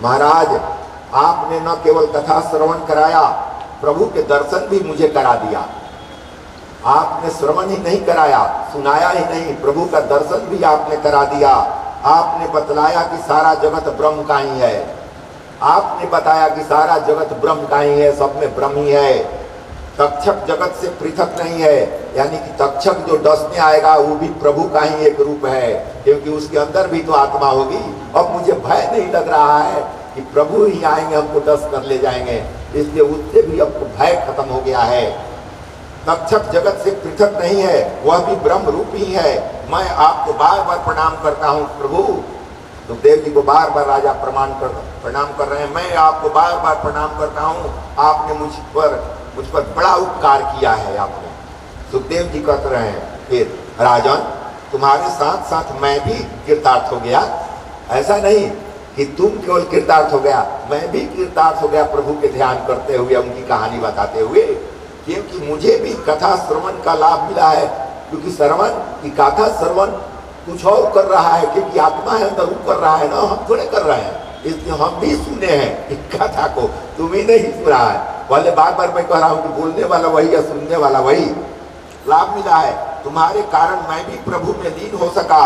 महाराज आपने न केवल कथा श्रवण कराया, प्रभु के दर्शन भी मुझे करा दिया। आपने श्रवण ही नहीं कराया, सुनाया ही नहीं, प्रभु का दर्शन भी आपने करा दिया। आपने बतलाया कि सारा जगत ब्रह्म का ही है। आपने बताया कि सारा जगत ब्रह्म का ही है, सब में ब्रह्म ही है। तक्षक जगत से पृथक नहीं है, यानी कि तक्षक जो डसने आएगा वो भी प्रभु का ही एक रूप है, क्योंकि उसके अंदर भी तो आत्मा होगी। अब मुझे भय नहीं लग रहा है कि प्रभु ही आएंगे हमको डस कर ले जाएंगे, इसलिए उससे भी अब भय खत्म हो गया है। तक्षक जगत से पृथक नहीं है, वह भी ब्रह्म रूप ही है। मैं आपको बार बार प्रणाम करता हूँ प्रभु। सुखदेव जी को बार बार राजा प्रणाम कर रहे हैं। मैं आपको बार बार प्रणाम करता हूँ, आपने मुझ पर बड़ा उपकार किया है आपने। सुखदेव जी कह रहे हैं फिर राजन तुम्हारे साथ साथ मैं भी कृतार्थ हो गया। ऐसा नहीं कि तुम केवल कृतार्थ हो गया, मैं भी कृतार्थ हो गया प्रभु के ध्यान करते हुए, उनकी कहानी बताते हुए, क्योंकि मुझे भी कथा श्रवण का लाभ मिला है। क्योंकि श्रवण की कथा श्रवण कुछ और कर रहा है, क्योंकि आत्मा है अंदर, वो कर रहा है ना, हम थोड़े कर रहे हैं। इसलिए हम भी सुने हैं इस कथा को, तुम ही नहीं सुन रहा है। पहले बार बार मैं कह रहा हूँ कि बोलने वाला वही या सुनने वाला वही। लाभ मिला है, तुम्हारे कारण मैं भी प्रभु में लीन हो सका।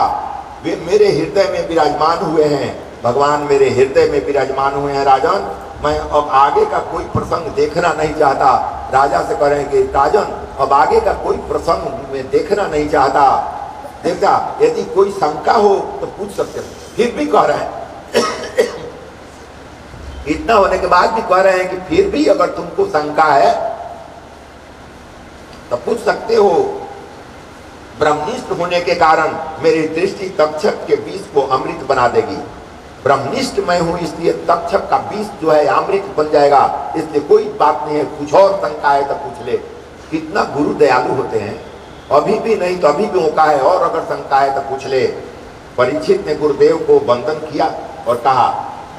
वे मेरे हृदय में विराजमान हुए हैं, भगवान मेरे हृदय में विराजमान हुए हैं। राजन मैं अब आगे का कोई प्रसंग देखना नहीं चाहता। राजा से कहेंगे राजन अब आगे का कोई प्रसंग में देखना नहीं चाहता। देखता यदि कोई शंका हो तो पूछ सकते हो। फिर भी कह रहे हैं इतना होने के बाद भी कह रहे हैं कि फिर भी अगर तुमको शंका है तो पूछ सकते हो। ब्रह्मनिष्ठ होने के कारण मेरी दृष्टि तक्षक के विष को अमृत बना देगी। ब्रह्मनिष्ठ मैं हूं, इसलिए तक्षक का विष जो है अमृत बन जाएगा। इसलिए कोई बात नहीं है, कुछ और शंका है तो पूछ ले। कितना गुरु दयालु होते हैं, अभी भी नहीं तो अभी भी मौका है, और अगर शंका है तो पूछ ले। परीक्षित ने गुरुदेव को वंदन किया और कहा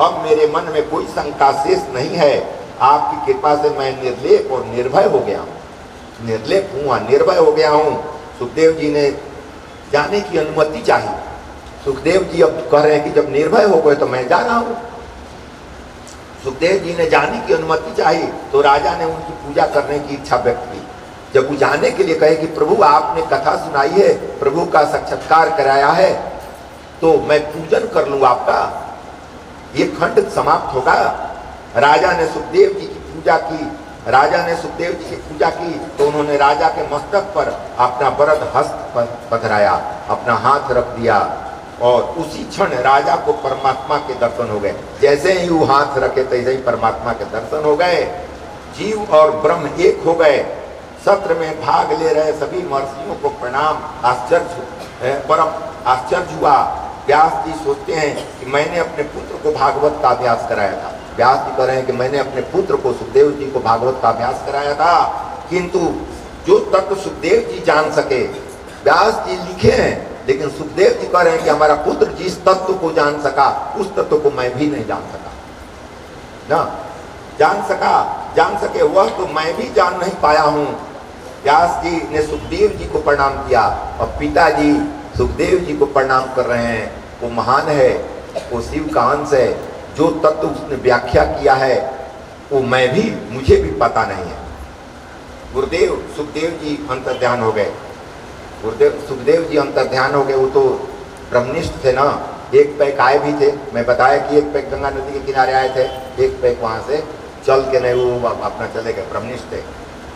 अब मेरे मन में कोई शंका शेष नहीं है, आपकी कृपा से मैं निर्लेप और निर्भय हो गया हूँ। निर्लेप हुआ, निर्भय हो गया हूँ। सुखदेव जी ने जाने की अनुमति चाहिए। सुखदेव जी अब कह रहे हैं कि जब निर्भय हो गए तो मैं जा रहा हूँ। सुखदेव जी ने जाने की अनुमति चाहिए तो राजा ने उनकी पूजा करने की इच्छा व्यक्त की। जब वो जाने के लिए कहे कि प्रभु आपने कथा सुनाई है, प्रभु का साक्षात्कार कराया है, तो मैं पूजन कर लूँ आपका, ये खंड समाप्त होगा। राजा ने सुखदेव जी की पूजा की। राजा ने सुखदेव जी की पूजा की तो उन्होंने राजा के मस्तक पर अपना वरद हस्त पधराया, अपना हाथ रख दिया, और उसी क्षण राजा को परमात्मा के दर्शन हो गए। जैसे ही वो हाथ रखे तैसे ही परमात्मा के दर्शन हो गए। जीव और ब्रह्म एक हो गए। सत्र में भाग ले रहे सभी महर्षियों को प्रणाम। आश्चर्य, परम आश्चर्य हुआ। व्यास जी सोचते हैं कि मैंने अपने पुत्र को भागवत का अभ्यास कराया था। व्यास जी कह रहे हैं कि मैंने अपने पुत्र को, सुखदेव जी को भागवत का अभ्यास कराया था, किंतु जो तत्व सुखदेव जी जान सके, व्यास जी लिखे हैं, लेकिन सुखदेव जी कह रहे हैं कि हमारा पुत्र जिस तत्व को जान सका उस तत्व को मैं भी नहीं जान सका ना। जान सके वह तो मैं भी जान नहीं पाया हूँ। व्यास जी ने सुखदेव जी को प्रणाम किया और पिताजी सुखदेव जी को प्रणाम कर रहे हैं। वो महान है, वो शिव का अंश है। जो तत्व उसने व्याख्या किया है वो मुझे भी पता नहीं है। गुरुदेव सुखदेव जी अंतर्ध्यान हो गए। सुखदेव जी अंतर्ध्यान हो गए। वो तो ब्रह्मनिष्ठ थे ना। एक पैक आए भी थे, मैं बताया कि एक पैक गंगा नदी के किनारे आए थे, एक पैक वहां से चल के नहीं, वो अपना चले गए, ब्रह्मनिष्ठ थे।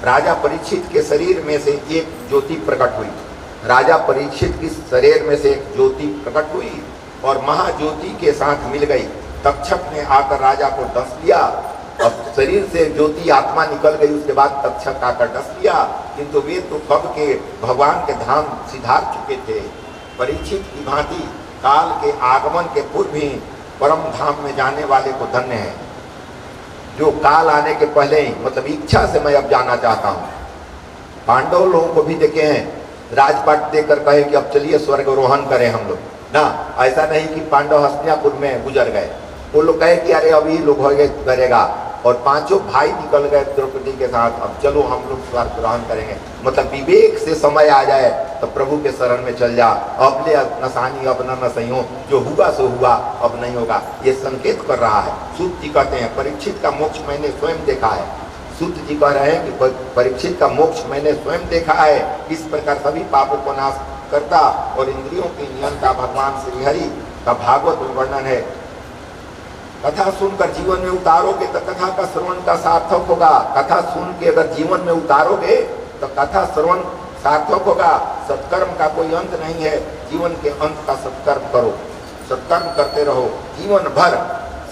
राजा परीक्षित के शरीर में से एक ज्योति प्रकट हुई। राजा परीक्षित के शरीर में से एक ज्योति प्रकट हुई और महाज्योति के साथ मिल गई। तक्षक ने आकर राजा को डस लिया। अब शरीर से ज्योति आत्मा निकल गई, उसके बाद तक्षक आकर डस लिया, किंतु वे तो कब के भगवान के धाम सिधार चुके थे। परीक्षित की भांति काल के आगमन के पूर्व ही परम धाम में जाने वाले को धन्य है। जो काल आने के पहले ही, मतलब इच्छा से मैं अब जाना चाहता हूँ। पांडव लोगों को भी देखे हैं, राजपाट देकर कहे कि अब चलिए स्वर्गारोहण करें हम लोग ना। ऐसा नहीं कि पांडव हस्तिनापुर में गुजर गए। वो लोग कहे कि अरे अभी लोग हो गए करेगा, और पांचों भाई निकल गए द्रौपदी के साथ, अब चलो हम लोग स्वर्गारोहण करेंगे। मतलब विवेक से समय आ जाए तो प्रभु के शरण में चल जा। अब ले नसानी अब न सही, जो हुआ सो हुआ, अब नहीं होगा। ये संकेत कर रहा है। सूत जी कहते हैं परीक्षित का मोक्ष मैंने स्वयं देखा है। सूत जी कह रहे हैं कि परीक्षित का मोक्ष मैंने स्वयं देखा है। इस प्रकार सभी पापों को नाश करता और इंद्रियों की नियंता भगवान श्री हरि का भागवत में वर्णन है। कथा सुनकर जीवन में उतारोगे तो कथा का श्रवण का सार्थक होगा। कथा सुन के अगर जीवन में उतारोगे तो कथा श्रवण सार्थक होगा। सत्कर्म का कोई अंत नहीं है। जीवन के अंत का सत्कर्म करो, सत्कर्म करते रहो, जीवन भर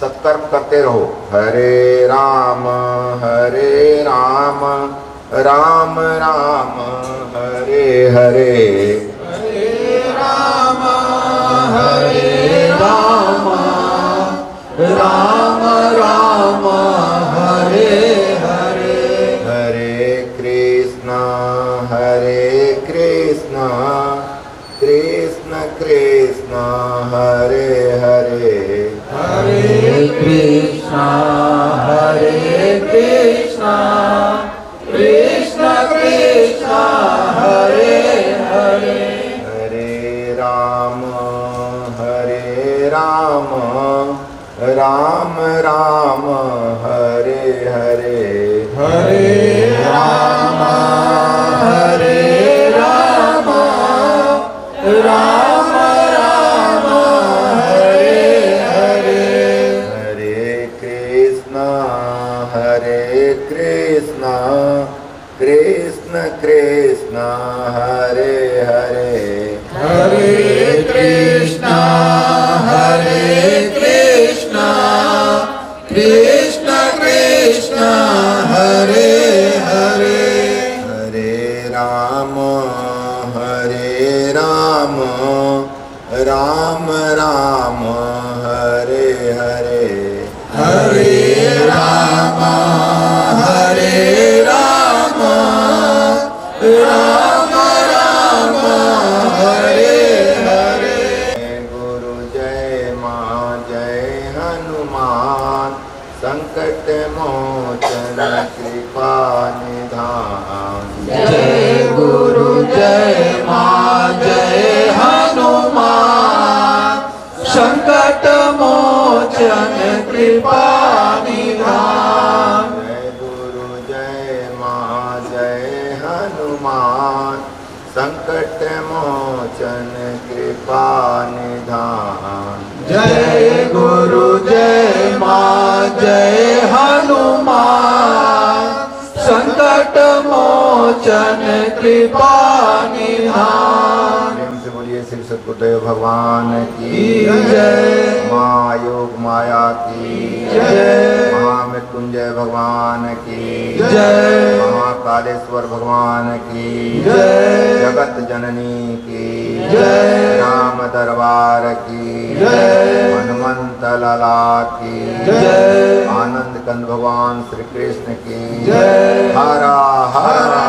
सत्कर्म करते रहो। हरे राम राम राम हरे हरे, हरे राम राम राम हरे हरे, हरे कृष्णा कृष्ण कृष्ण हरे हरे, हरे कृष्णा कृष्ण कृष्ण हरे हरे, हरे राम राम राम हरे हरे, हरे राम राम राम हरे हरे, हरे कृष्णा कृष्ण कृष्ण हरे हरे, हरे कृष्णा कृष्ण कृष्ण हरे हरे, हरे राम राम राम हरे हरे, हरे राम राम राम हरे हरे, जय गुरु जय माँ जय हनुमान, संकट मोचन कृपा निधान। जय गुरु जय माँ जय हनुमान, संकट मोचन कृपा निधान। जय गुरु जय माँ जय हनुमान, संकट मोचन कृपा निधान। जय गुरु जय माँ जय हनुमान, संकट मोचन कृपा निधान। प्रेम से बोलिए श्री सद्गुरुदेव भगवान की जय, माँ योग माया की जय, महामृत्युंजय भगवान की जय, महाकालेश्वर भगवान की जय, जगत जननी की जय, राम दरबार की जय, हनुमंत लाला की जय, आनंद कंद भगवान श्री कृष्ण की जय। हरा हरा